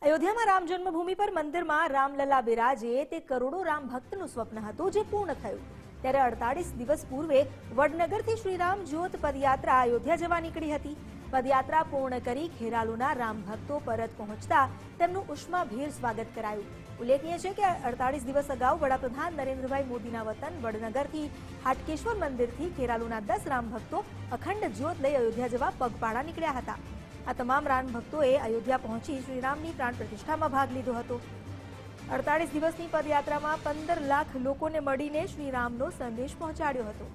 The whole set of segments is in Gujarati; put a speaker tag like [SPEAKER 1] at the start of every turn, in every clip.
[SPEAKER 1] અયોધ્યામાં રામ જન્મભૂમિ પર મંદિરમાં રામલલા બિરાજે તે કરોડો રામ ભક્તનું સ્વપ્ન હતું જે પૂર્ણ થયું। ત્યારે 48 દિવસ પૂર્વે વડનગરથી શ્રીરામ જ્યોત પદયાત્રા અયોધ્યા જવા નીકળી હતી। પદયાત્રા પૂર્ણ કરી ખેરાલુના રામ ભક્તો પરત પહોંચતા તેમનું ઉષ્માભેર સ્વાગત કરાયું। ઉલ્લેખનીય છે કે 48 દિવસ અગાઉ વડાપ્રધાન નરેન્દ્રભાઈ મોદીના વતન વડનગરથી હાટકેશ્વર મંદિરથી ખેરાલુના 10 રામ ભક્તો અખંડ જ્યોત લઈ અયોધ્યા જવા પગપાળા નીકળ્યા હતા। આ તમામ રામ ભક્તોએ અયોધ્યા પહોંચી શ્રીરામની પ્રાણ પ્રતિષ્ઠામાં ભાગ લીધો હતો। 48 દિવસની પદયાત્રામાં 15 લાખ લોકોને મળીને શ્રીરામનો સંદેશ પહોંચાડ્યો હતો।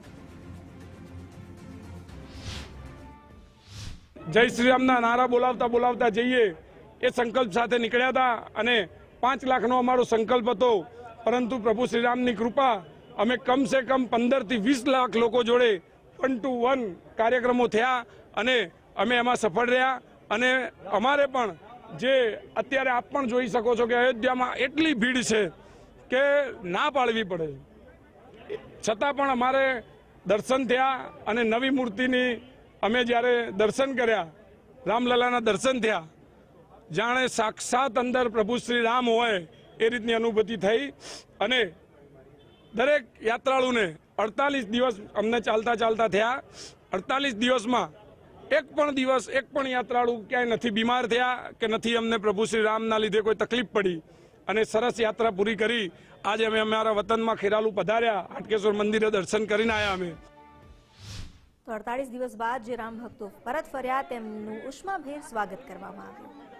[SPEAKER 2] જય શ્રીરામના નારા બોલાવતા બોલાવતા જઈએ એ સંકલ્પ સાથે નીકળ્યા હતા અને 5 લાખનો અમારો સંકલ્પ હતો, પરંતુ પ્રભુ શ્રીરામની કૃપા અમે કમસે કમ 15 થી 20 લાખ લોકો જોડે 1 to 1 કાર્યક્રમો થયા અને અમે એમાં સફળ રહ્યા। અને અમારે પણ જે અત્યારે આપ પણ જોઈ શકો છો કે અયોધ્યામાં એટલી ભીડ છે કે ના પાડવી પડે, છતાં પણ અમારે દર્શન થયા અને નવી મૂર્તિની અમે જ્યારે દર્શન કર્યા, રામલલાના દર્શન થયા, જાણે સાક્ષાત અંદર પ્રભુ શ્રી રામ હોય એ રીતની અનુભૂતિ થઈ। અને દરેક યાત્રાળુને 48 દિવસ અમને ચાલતા ચાલતા થયા। 48 દિવસમાં એક પણ યાત્રાળુ ક્યાંય નથી બીમાર થયા કે નથી અમને પ્રભુ શ્રી રામના લીધે કોઈ તકલીફ પડી અને સરસ યાત્રા પૂરી કરી આજે અમે અમારા વતનમાં ખેરાલુ પધાર્યા, હાટકેશ્વર મંદિરે દર્શન કરીને આવ્યા અમે।
[SPEAKER 1] તો 48 દિવસ બાદ જે રામ ભક્તો પરત ફર્યા તેમનું ઉષ્માભેર સ્વાગત કરવામાં આવ્યું।